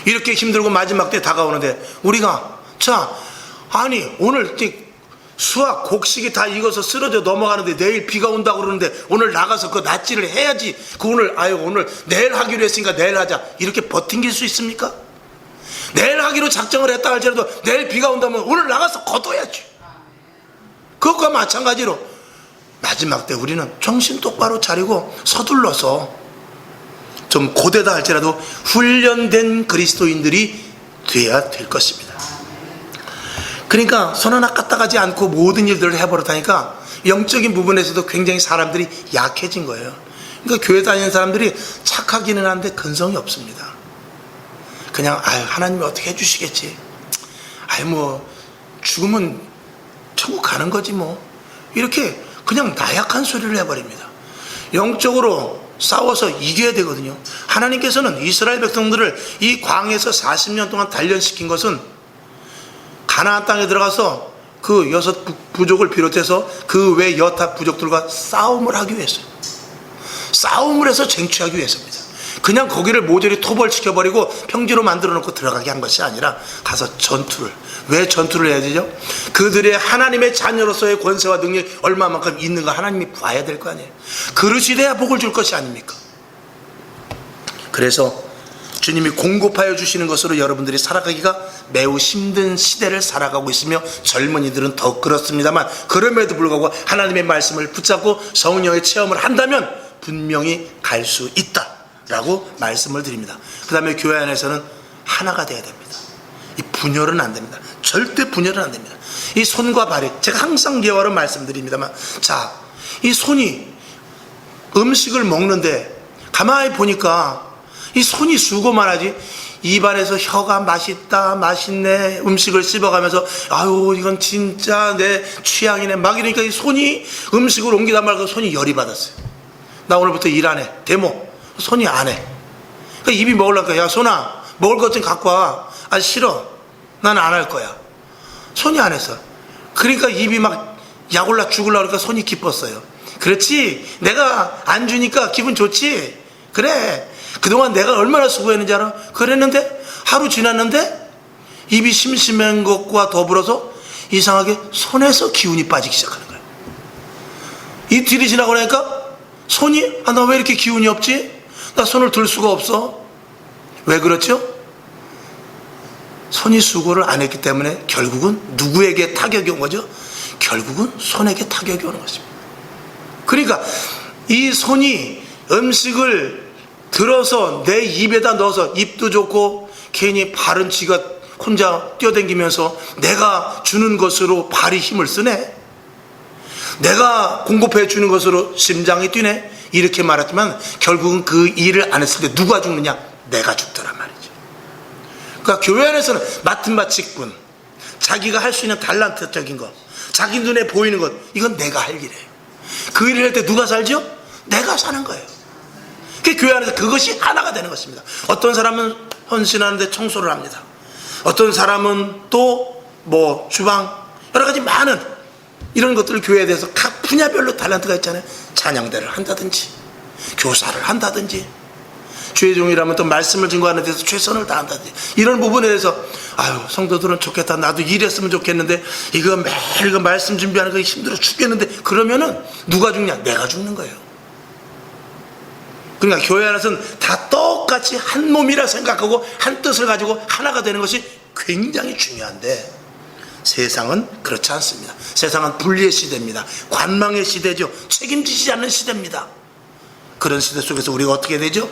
이렇게 힘들고 마지막 때 다가오는데 우리가 오늘 수학 곡식이 다 익어서 쓰러져 넘어가는데 내일 비가 온다고 그러는데 오늘 나가서 그 낫지를 해야지, 오늘 내일 하기로 했으니까 내일 하자, 이렇게 버팅길 수 있습니까? 내일 하기로 작정을 했다 할지라도 내일 비가 온다면 오늘 나가서 걷어야지. 그것과 마찬가지로 마지막 때 우리는 정신 똑바로 차리고 서둘러서 좀 고되다 할지라도 훈련된 그리스도인들이 돼야 될 것입니다. 그러니까 손 하나 까딱하지 않고 모든 일들을 해버렸다니까 영적인 부분에서도 굉장히 사람들이 약해진 거예요. 그러니까 교회 다니는 사람들이 착하기는 한데 근성이 없습니다. 그냥 하나님이 어떻게 해주시겠지, 죽으면 천국 가는 거지 이렇게 그냥 나약한 소리를 해버립니다. 영적으로 싸워서 이겨야 되거든요. 하나님께서는 이스라엘 백성들을 이 광야에서 40년 동안 단련시킨 것은 가나안 땅에 들어가서 그 6 부족을 비롯해서 그 외 여타 부족들과 싸움을 하기 위해서요. 싸움을 해서 쟁취하기 위해서입니다. 그냥 거기를 모조리 토벌시켜버리고 평지로 만들어 놓고 들어가게 한 것이 아니라 가서 전투를. 왜 전투를 해야 되죠? 그들의 하나님의 자녀로서의 권세와 능력이 얼마만큼 있는가 하나님이 봐야 될 거 아니에요. 그릇이 돼야 복을 줄 것이 아닙니까? 그래서 주님이 공급하여 주시는 것으로 여러분들이 살아가기가 매우 힘든 시대를 살아가고 있으며 젊은이들은 더 그렇습니다만, 그럼에도 불구하고 하나님의 말씀을 붙잡고 성령의 체험을 한다면 분명히 갈 수 있다라고 말씀을 드립니다. 그 다음에 교회 안에서는 하나가 돼야 됩니다. 이 분열은 안 됩니다. 절대 분열은 안 됩니다. 이 손과 발이, 제가 항상 예화로 말씀드립니다만, 자, 이 손이 음식을 먹는데 가만히 보니까 이 손이 수고만 하지, 입안에서 혀가 맛있다 맛있네 음식을 씹어가면서 아유 이건 진짜 내 취향이네 막 이러니까 이 손이 음식을 옮기다 말고 손이 열이 받았어요. 나 오늘부터 일 안 해. 데모. 손이 안 해. 그러니까 입이 먹으려니까 야 손아 먹을 것 좀 갖고 와. 아 싫어. 나는 안 할 거야. 손이 안 했어. 그러니까 입이 막 약올라 죽을라 그러니까 손이 기뻤어요. 그렇지. 내가 안 주니까 기분 좋지. 그래. 그동안 내가 얼마나 수고했는지 알아? 그랬는데 하루 지났는데 입이 심심한 것과 더불어서 이상하게 손에서 기운이 빠지기 시작하는 거야. 이틀이 지나고 나니까 손이 나 왜 이렇게 기운이 없지? 나 손을 들 수가 없어. 왜 그렇죠? 손이 수고를 안 했기 때문에 결국은 누구에게 타격이 온 거죠? 결국은 손에게 타격이 오는 것입니다. 그러니까 이 손이 음식을 들어서 내 입에다 넣어서 입도 좋고 괜히 발은 지가 혼자 뛰어다니면서 내가 주는 것으로 발이 힘을 쓰네. 내가 공급해 주는 것으로 심장이 뛰네. 이렇게 말했지만 결국은 그 일을 안 했을 때 누가 죽느냐? 내가 죽더란 말이죠. 그러니까 교회 안에서는 맡은 바 직분, 자기가 할 수 있는 달란트적인 것, 자기 눈에 보이는 것, 이건 내가 할 일이에요. 그 일을 할 때 누가 살죠? 내가 사는 거예요. 그 교회 안에서 그것이 하나가 되는 것입니다. 어떤 사람은 헌신하는데 청소를 합니다. 어떤 사람은 또 뭐 주방 여러 가지 많은 이런 것들을 교회에 대해서 각 분야별로 탤런트가 있잖아요. 찬양대를 한다든지 교사를 한다든지 주의 종이라면 또 말씀을 증거하는 데서 최선을 다한다든지 이런 부분에 대해서 아유 성도들은 좋겠다. 나도 일했으면 좋겠는데 이거 매일 이거 말씀 준비하는 거 힘들어 죽겠는데 그러면은 누가 죽냐? 내가 죽는 거예요. 그러니까 교회 안에서는 다 똑같이 한 몸이라 생각하고 한 뜻을 가지고 하나가 되는 것이 굉장히 중요한데 세상은 그렇지 않습니다. 세상은 분리의 시대입니다. 관망의 시대죠. 책임지지 않는 시대입니다. 그런 시대 속에서 우리가 어떻게 되죠?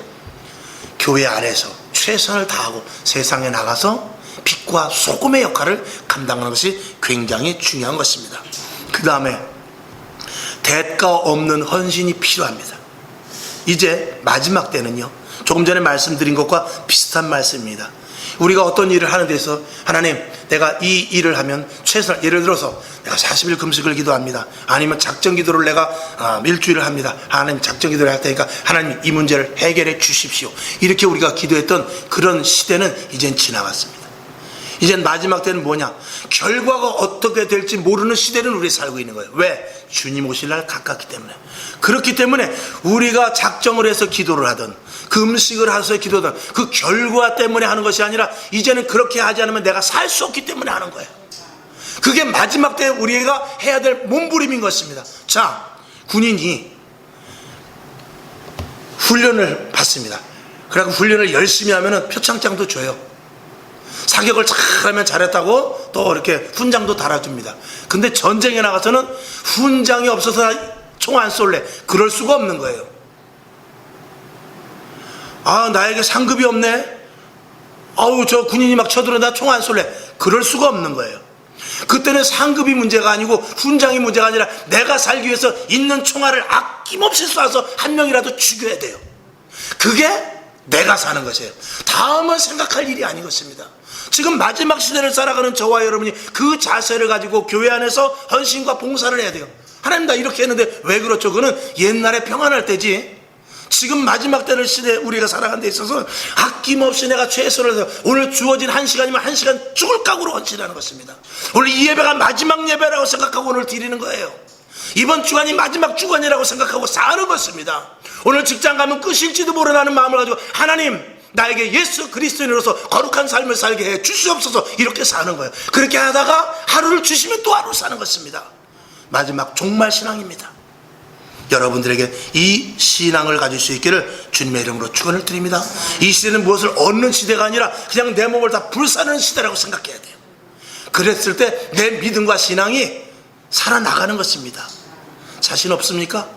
교회 안에서 최선을 다하고 세상에 나가서 빛과 소금의 역할을 감당하는 것이 굉장히 중요한 것입니다. 그 다음에 대가 없는 헌신이 필요합니다. 이제 마지막 때는요, 조금 전에 말씀드린 것과 비슷한 말씀입니다. 우리가 어떤 일을 하는 데서 하나님 내가 이 일을 하면 최선을, 예를 들어서 내가 40일 금식을 기도합니다. 아니면 작정 기도를 내가 일주일을 합니다. 하나님 작정 기도를 할 테니까 하나님 이 문제를 해결해 주십시오. 이렇게 우리가 기도했던 그런 시대는 이젠 지나갔습니다. 이젠 마지막 때는 뭐냐? 결과가 어떻게 될지 모르는 시대는 우리 살고 있는 거예요. 왜? 주님 오실 날 가깝기 때문에. 그렇기 때문에 우리가 작정을 해서 기도를 하든 그 음식을 해서 기도하든 그 결과 때문에 하는 것이 아니라 이제는 그렇게 하지 않으면 내가 살 수 없기 때문에 하는 거예요. 그게 마지막 때 우리가 해야 될 몸부림인 것입니다. 자, 군인이 훈련을 받습니다. 그래서 훈련을 열심히 하면 표창장도 줘요. 사격을 잘하면 잘했다고 또 이렇게 훈장도 달아줍니다. 근데 전쟁에 나가서는 훈장이 없어서 총 안 쏠래. 그럴 수가 없는 거예요. 아, 나에게 상급이 없네. 아우, 저 군인이 막 쳐들어 나 총 안 쏠래. 그럴 수가 없는 거예요. 그때는 상급이 문제가 아니고 훈장이 문제가 아니라 내가 살기 위해서 있는 총알을 아낌없이 쏴서 한 명이라도 죽여야 돼요. 그게 내가 사는 것이에요. 다음은 생각할 일이 아닌 것입니다. 지금 마지막 시대를 살아가는 저와 여러분이 그 자세를 가지고 교회 안에서 헌신과 봉사를 해야 돼요. 하나님 나 이렇게 했는데 왜 그렇죠? 그거는 옛날에 평안할 때지. 지금 마지막 때를 시대에 우리가 살아가는 데 있어서 아낌없이 내가 최선을 해서 오늘 주어진 1시간이면 1시간 죽을 각오로 헌신하는 것입니다. 오늘 이 예배가 마지막 예배라고 생각하고 오늘 드리는 거예요. 이번 주간이 마지막 주간이라고 생각하고 사는 것입니다. 오늘 직장 가면 끝일지도 모르는 마음을 가지고 하나님, 나에게 예수 그리스도인으로서 거룩한 삶을 살게 해 주시옵소서, 이렇게 사는 거예요. 그렇게 하다가 하루를 주시면 또 하루 사는 것입니다. 마지막 종말 신앙입니다. 여러분들에게 이 신앙을 가질 수 있기를 주님의 이름으로 축원을 드립니다. 이 시대는 무엇을 얻는 시대가 아니라 그냥 내 몸을 다 불사르는 시대라고 생각해야 돼요. 그랬을 때 내 믿음과 신앙이 살아나가는 것입니다. 자신 없습니까?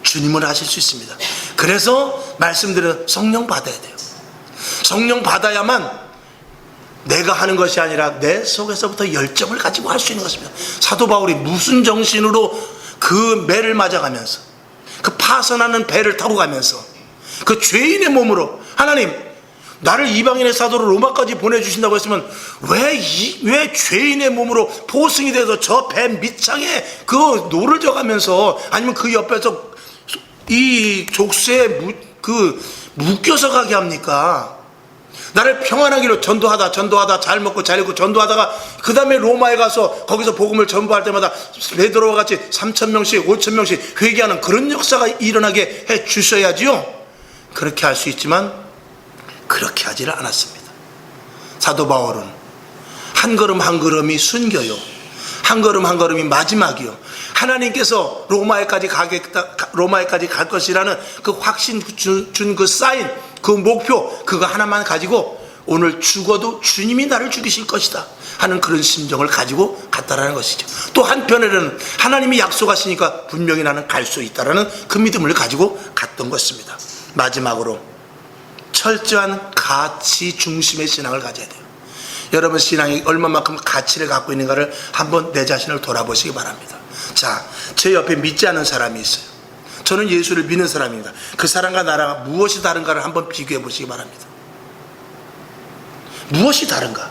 주님은 하실 수 있습니다. 그래서 말씀드린 성령 받아야 돼요. 성령 받아야만 내가 하는 것이 아니라 내 속에서부터 열정을 가지고 할 수 있는 것입니다. 사도 바울이 무슨 정신으로 그 매를 맞아가면서, 그 파선하는 배를 타고 가면서 그 죄인의 몸으로, 하나님 나를 이방인의 사도로 로마까지 보내주신다고 했으면 왜 죄인의 몸으로 포승이 돼서 저 배 밑창에 그 노를 져가면서, 아니면 그 옆에서 이 족쇄에 묶여서 가게 합니까? 나를 평안하기로 전도하다 잘 먹고 잘 입고 전도하다가 그 다음에 로마에 가서 거기서 복음을 전부할 때마다 베드로와 같이 3,000명씩 5,000명씩 회개하는 그런 역사가 일어나게 해 주셔야지요. 그렇게 할 수 있지만 그렇게 하지를 않았습니다. 사도 바울은 한 걸음 한 걸음이 순교요, 한 걸음 한 걸음이 마지막이요, 하나님께서 로마에까지 갈 것이라는 그 확신 준 그 사인, 그 목표, 그거 하나만 가지고 오늘 죽어도 주님이 나를 죽이실 것이다 하는 그런 심정을 가지고 갔다라는 것이죠. 또 한편에는 하나님이 약속하시니까 분명히 나는 갈 수 있다라는 그 믿음을 가지고 갔던 것입니다. 마지막으로 철저한 가치 중심의 신앙을 가져야 돼요. 여러분 신앙이 얼마만큼 가치를 갖고 있는가를 한번 내 자신을 돌아보시기 바랍니다. 자, 제 옆에 믿지 않는 사람이 있어요. 저는 예수를 믿는 사람입니다. 그 사람과 나랑 무엇이 다른가를 한번 비교해 보시기 바랍니다. 무엇이 다른가?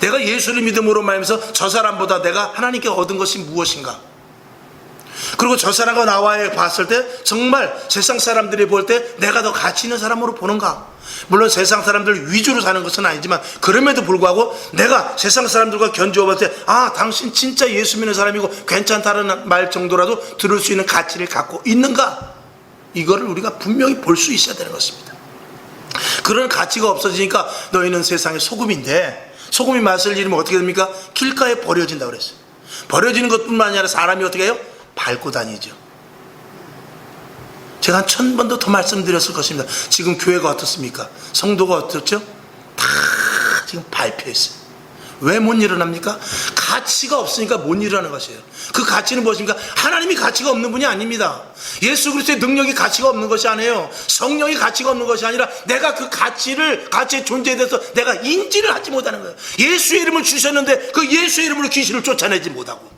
내가 예수를 믿음으로 말하면서 저 사람보다 내가 하나님께 얻은 것이 무엇인가? 그리고 저 사람과 나와에 봤을 때 정말 세상 사람들이 볼 때 내가 더 가치 있는 사람으로 보는가? 물론 세상 사람들 위주로 사는 것은 아니지만 그럼에도 불구하고 내가 세상 사람들과 견주어 봤을 때 당신 진짜 예수 믿는 사람이고 괜찮다는 말 정도라도 들을 수 있는 가치를 갖고 있는가? 이거를 우리가 분명히 볼 수 있어야 되는 것입니다. 그런 가치가 없어지니까 너희는 세상의 소금인데, 소금이 맛을 잃으면 어떻게 됩니까? 길가에 버려진다고 그랬어요. 버려지는 것뿐만 아니라 사람이 어떻게 해요? 밟고 다니죠. 제가 한 1000번도 더 말씀드렸을 것입니다. 지금 교회가 어떻습니까? 성도가 어떻죠? 다 지금 밟혀 있어요. 왜 못 일어납니까? 가치가 없으니까 못 일어나는 것이에요. 그 가치는 무엇입니까? 하나님이 가치가 없는 분이 아닙니다. 예수 그리스도의 능력이 가치가 없는 것이 아니에요. 성령이 가치가 없는 것이 아니라 내가 그 가치의 존재에 대해서 내가 인지를 하지 못하는 거예요. 예수의 이름을 주셨는데 그 예수의 이름으로 귀신을 쫓아내지 못하고,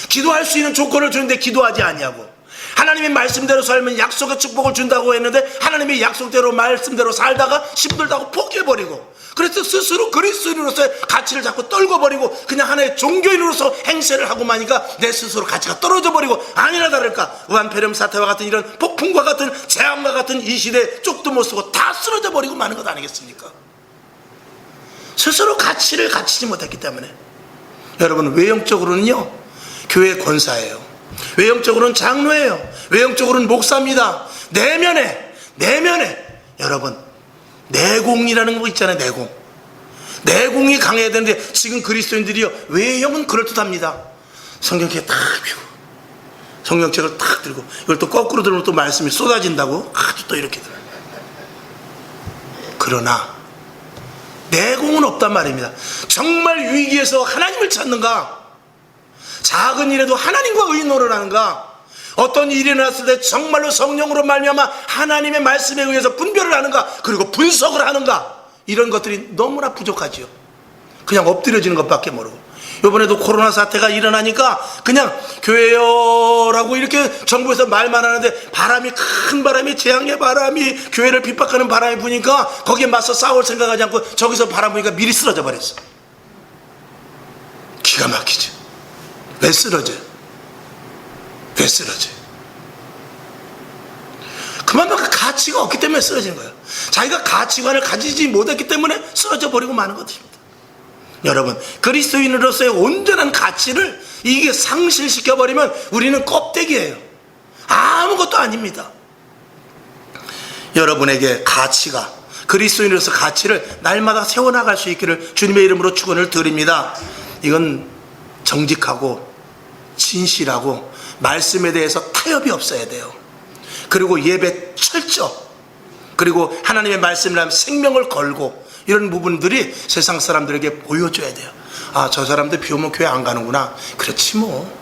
기도할 수 있는 조건을 주는데 기도하지 아니하고, 하나님의 말씀대로 살면 약속의 축복을 준다고 했는데 하나님의 약속대로 말씀대로 살다가 힘들다고 포기해버리고, 그래서 스스로 그리스도인으로서의 가치를 자꾸 떨궈버리고 그냥 하나의 종교인으로서 행세를 하고 마니까 내 스스로 가치가 떨어져버리고, 아니나 다를까 우한폐렴 사태와 같은 이런 폭풍과 같은 재앙과 같은 이 시대에 쪽도 못 쓰고 다 쓰러져버리고 마는 것 아니겠습니까? 스스로 가치를 갖추지 못했기 때문에. 여러분, 외형적으로는요 교회 권사예요, 외형적으로는 장로예요, 외형적으로는 목사입니다. 내면에 여러분 내공이라는 거 있잖아요. 내공이 강해야 되는데 지금 그리스도인들이요 외형은 그럴듯합니다. 성경책에 딱 펴고 성경책을 딱 들고 이걸 또 거꾸로 들으면 또 말씀이 쏟아진다고 아주 또 이렇게 들어요. 그러나 내공은 없단 말입니다. 정말 위기에서 하나님을 찾는가? 작은 일에도 하나님과 의논을 하는가? 어떤 일이 일어났을 때 정말로 성령으로 말미암아 하나님의 말씀에 의해서 분별을 하는가? 그리고 분석을 하는가? 이런 것들이 너무나 부족하지요. 그냥 엎드려지는 것밖에 모르고. 이번에도 코로나 사태가 일어나니까 그냥 교회요라고 이렇게 정부에서 말만 하는데 큰 바람이, 재앙의 바람이, 교회를 핍박하는 바람이 부니까 거기에 맞서 싸울 생각하지 않고 저기서 바람 부니까 미리 쓰러져 버렸어. 기가 막히죠. 왜 쓰러져요? 그만큼 가치가 없기 때문에 쓰러지는 거예요. 자기가 가치관을 가지지 못했기 때문에 쓰러져 버리고 마는 것입니다. 여러분, 그리스도인으로서의 온전한 가치를 이게 상실시켜버리면 우리는 껍데기예요. 아무것도 아닙니다. 여러분에게 가치가, 그리스도인으로서 가치를 날마다 세워나갈 수 있기를 주님의 이름으로 축원을 드립니다. 이건 정직하고 진실하고 말씀에 대해서 타협이 없어야 돼요. 그리고 예배 철저, 그리고 하나님의 말씀을 하면 생명을 걸고, 이런 부분들이 세상 사람들에게 보여줘야 돼요. 아, 저 사람들 비 오면 교회 안 가는구나. 그렇지 뭐.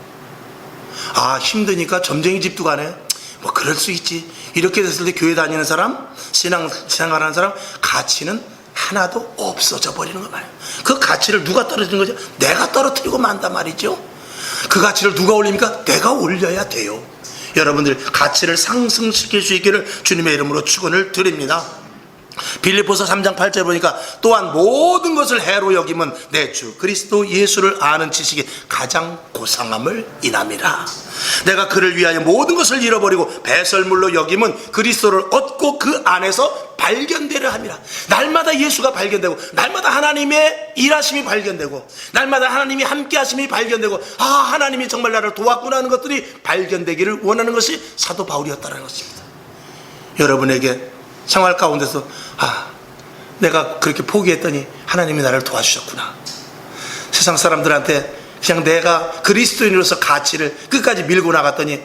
아, 힘드니까 점쟁이 집도 가네. 뭐 그럴 수 있지. 이렇게 됐을 때 교회 다니는 사람, 신앙생활하는 사람 가치는 하나도 없어져 버리는 거 말이에요. 그 가치를 누가 떨어뜨리는 거죠? 내가 떨어뜨리고 만단 말이죠. 그 가치를 누가 올립니까? 내가 올려야 돼요. 여러분들 가치를 상승시킬 수 있기를 주님의 이름으로 축원을 드립니다. 빌립보서 3장 8절 보니까 또한 모든 것을 해로 여기면 내 주 그리스도 예수를 아는 지식이 가장 고상함을 인함이라. 내가 그를 위하여 모든 것을 잃어버리고 배설물로 여기면 그리스도를 얻고 그 안에서 발견되려 함이라. 날마다 예수가 발견되고, 날마다 하나님의 일하심이 발견되고, 날마다 하나님이 함께 하심이 발견되고, 아, 하나님이 정말 나를 도왔구나 하는 것들이 발견되기를 원하는 것이 사도 바울이었다는 것입니다. 여러분에게 생활 가운데서, 아, 내가 그렇게 포기했더니 하나님이 나를 도와주셨구나. 세상 사람들한테 그냥 내가 그리스도인으로서 가치를 끝까지 밀고 나갔더니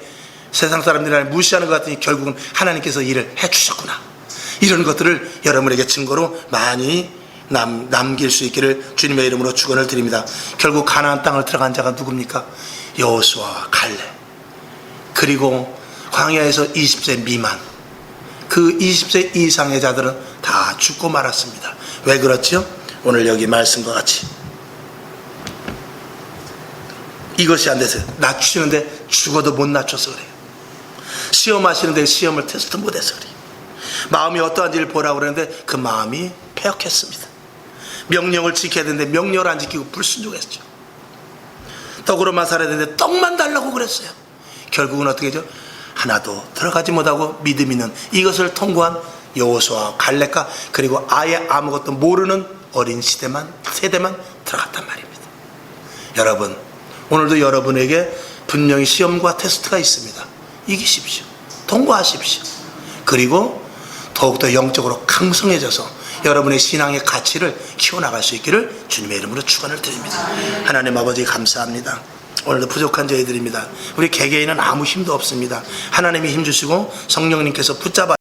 세상 사람들이 나를 무시하는 것 같더니 결국은 하나님께서 일을 해주셨구나. 이런 것들을 여러분에게 증거로 많이 남길 수 있기를 주님의 이름으로 축원을 드립니다. 결국 가나안 땅을 들어간 자가 누굽니까? 여호수아와 갈렙, 그리고 광야에서 20세 미만, 그 20세 이상의 자들은 다 죽고 말았습니다. 왜 그렇죠? 오늘 여기 말씀과 같이 이것이 안 돼서 낮추는데 죽어도 못 낮춰서 그래요. 시험하시는데 시험을 테스트 못해서 그래요. 마음이 어떠한지를 보라고 그러는데 그 마음이 패역했습니다. 명령을 지켜야 되는데 명령을 안 지키고 불순종했죠. 떡으로만 살아야 되는데 떡만 달라고 그랬어요. 결국은 어떻게 되죠? 하나도 들어가지 못하고 믿음 있는 이것을 통과한 여호수아, 갈렙과 그리고 아예 아무것도 모르는 어린 세대만 들어갔단 말입니다. 여러분, 오늘도 여러분에게 분명히 시험과 테스트가 있습니다. 이기십시오. 통과하십시오. 그리고 더욱더 영적으로 강성해져서 여러분의 신앙의 가치를 키워나갈 수 있기를 주님의 이름으로 축원을 드립니다. 하나님 아버지 감사합니다. 오늘도 부족한 저희들입니다. 우리 개개인은 아무 힘도 없습니다. 하나님이 힘주시고 성령님께서 붙잡아